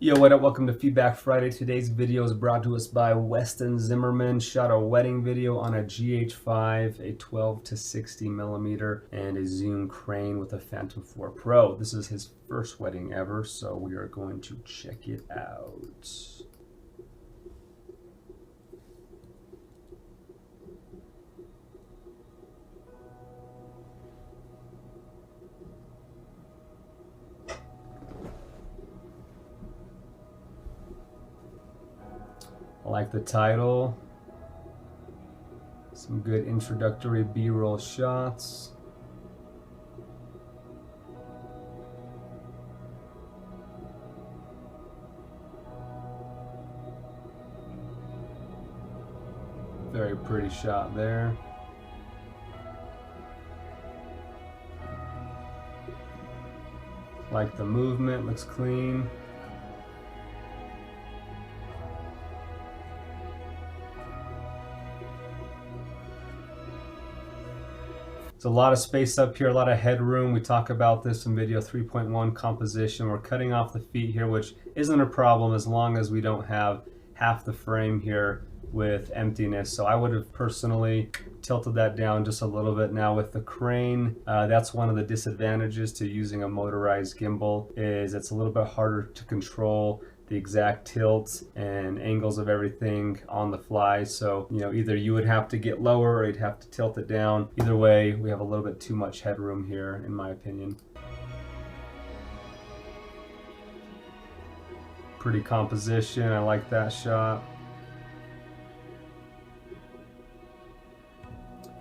Yo, what up? Welcome to Feedback Friday. Today's video is brought to us by Weston Zimmerman. Shot a wedding video on a GH5, a 12 to 60 millimeter, and a Zoom crane with a Phantom 4 Pro. This is his first wedding ever, so we are going to check it out. I like the title. Some good introductory B-roll shots. Very pretty shot there. Like the movement, looks clean. There's a lot of space up here, a lot of headroom. We talk about this in video 3.1 composition. We're cutting off the feet here, which isn't a problem as long as we don't have half the frame here with emptiness. So I would have personally tilted that down just a little bit. Now with the crane, that's one of the disadvantages to using a motorized gimbal, is it's a little bit harder to control the exact tilts and angles of everything on the fly. So, either you would have to get lower or you'd have to tilt it down. Either way, we have a little bit too much headroom here, in my opinion. Pretty composition, I like that shot.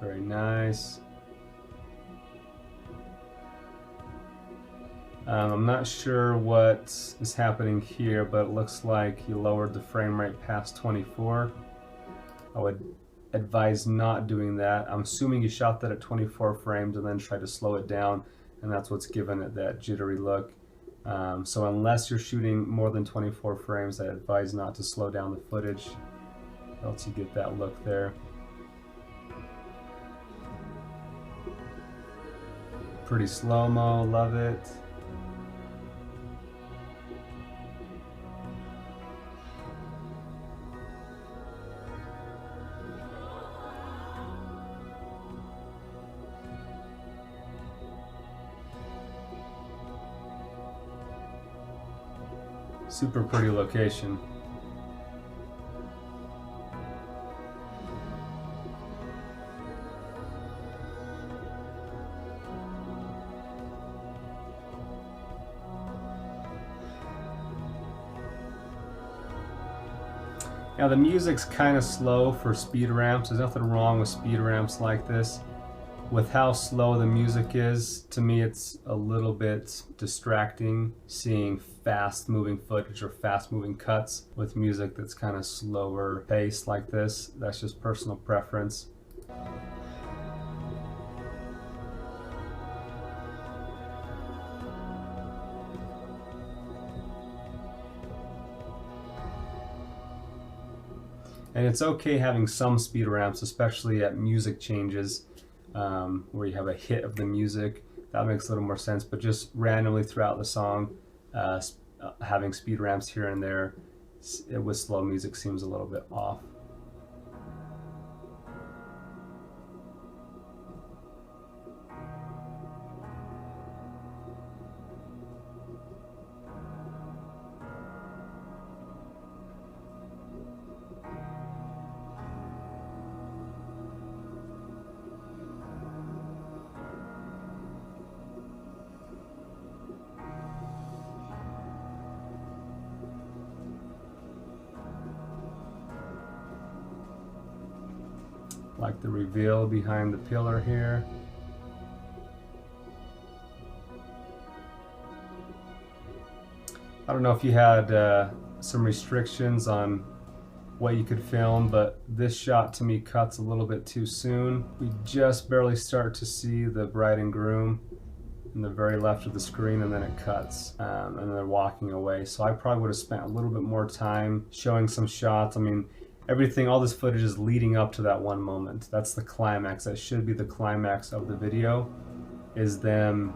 Very nice. I'm not sure what is happening here, but it looks like he lowered the frame rate past 24. I would advise not doing that. I'm assuming you shot that at 24 frames and then tried to slow it down, and that's what's given it that jittery look. So unless you're shooting more than 24 frames, I advise not to slow down the footage, else you get that look there. Pretty slow-mo, love it. Super pretty location. Now the music's kind of slow for speed ramps. There's nothing wrong with speed ramps like this. With how slow the music is, to me it's a little bit distracting seeing fast moving footage or fast moving cuts with music that's kind of slower paced like this. That's just personal preference. And it's okay having some speed ramps, especially at music changes, where you have a hit of the music. That makes a little more sense, but just randomly throughout the song, having speed ramps here and there with slow music seems a little bit off. Like the reveal behind the pillar here. I don't know if you had some restrictions on what you could film, but this shot to me cuts a little bit too soon. We just barely start to see the bride and groom in the very left of the screen, and then it cuts and they're walking away. So I probably would have spent a little bit more time showing some shots. I mean, everything, all this footage is leading up to that one moment. That's the climax. That should be the climax of the video, is them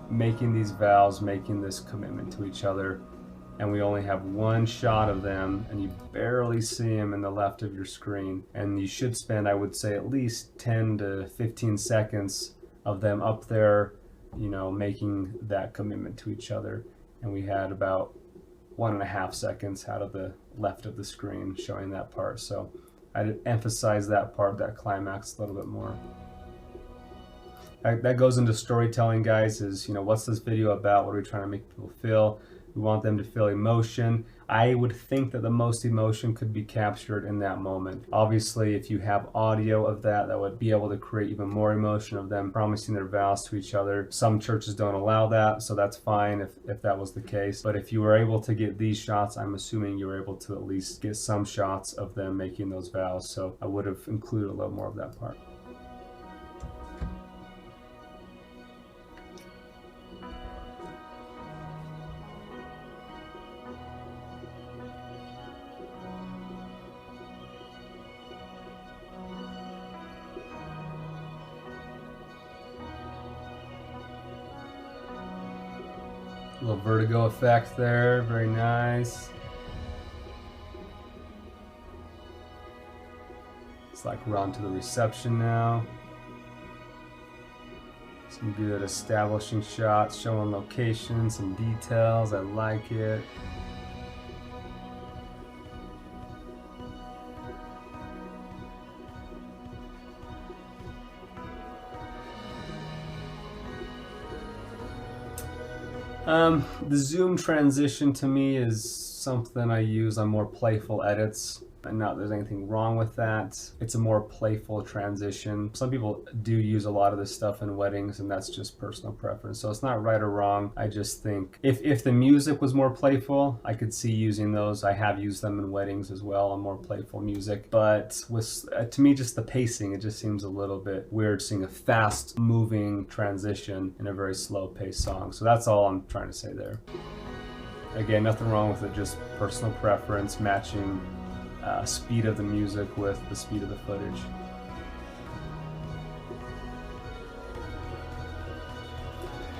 making these vows, making this commitment to each other. and we only have one shot of them, and you barely see them in the left of your screen. And you should spend, I would say, at least 10 to 15 seconds of them up there, you know, making that commitment to each other. And we had about 1.5 seconds out of the left of the screen showing that part. So I'd emphasize that part, that climax, a little bit more. That goes into storytelling, guys, is, you know, what's this video about? What are we trying to make people feel? We want them to feel emotion. I would think that the most emotion could be captured in that moment. Obviously, if you have audio of that, that would be able to create even more emotion of them promising their vows to each other. Some churches don't allow that, so that's fine if that was the case. But if you were able to get these shots, I'm assuming you were able to at least get some shots of them making those vows. So I would have included a little more of that part. A little vertigo effect there, very nice. It's like we're on to the reception now. Some good establishing shots, showing locations, some details. I like it. The zoom transition to me is something I use on more playful edits. And not that there's anything wrong with that. It's a more playful transition. Some people do use a lot of this stuff in weddings, and that's just personal preference. So it's not right or wrong. I just think if the music was more playful, I could see using those. I have used them in weddings as well on more playful music. But with to me, just the pacing, it just seems a little bit weird seeing a fast moving transition in a very slow paced song. So that's all I'm trying to say there. Again, nothing wrong with it, just personal preference, matching speed of the music with the speed of the footage.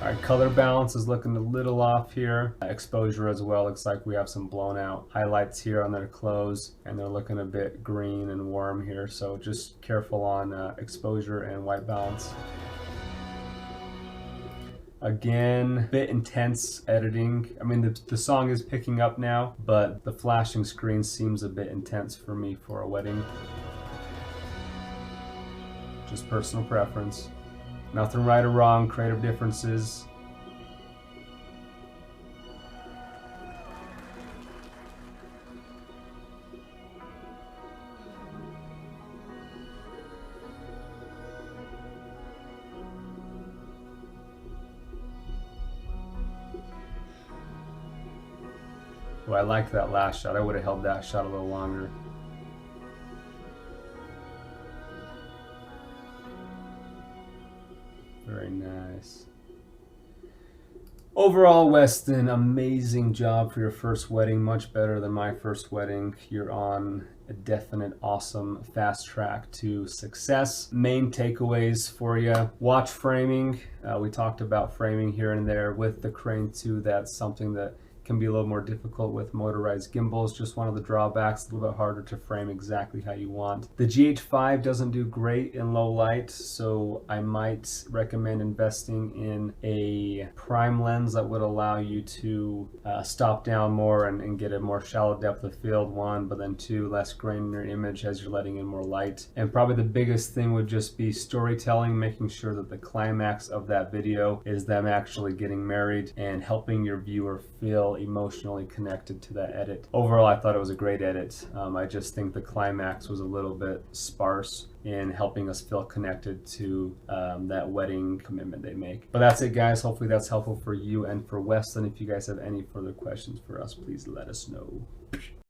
Alright, color balance is looking a little off here. Exposure as well, looks like we have some blown out highlights here on their clothes, and they're looking a bit green and warm here, so just careful on exposure and white balance. Again, a bit intense editing. I mean, the song is picking up now, but the flashing screen seems a bit intense for me for a wedding. Just personal preference. Nothing right or wrong, creative differences. Oh, I liked that last shot. I would have held that shot a little longer. Very nice. Overall, Weston, amazing job for your first wedding. Much better than my first wedding. You're on a definite awesome fast track to success. Main takeaways for you: watch framing. We talked about framing here and there with the Crane 2. That's something that can be a little more difficult with motorized gimbals. Just one of the drawbacks, a little bit harder to frame exactly how you want. The GH5 doesn't do great in low light, so I might recommend investing in a prime lens that would allow you to stop down more and get a more shallow depth of field, one, but then two, less grain in your image as you're letting in more light. And probably the biggest thing would just be storytelling, making sure that the climax of that video is them actually getting married and helping your viewer feel emotionally connected to that edit. Overall, I thought it was a great edit. I just think the climax was a little bit sparse in helping us feel connected to that wedding commitment they make. But that's it, guys. Hopefully that's helpful for you and for Weston. If you guys have any further questions for us, please let us know.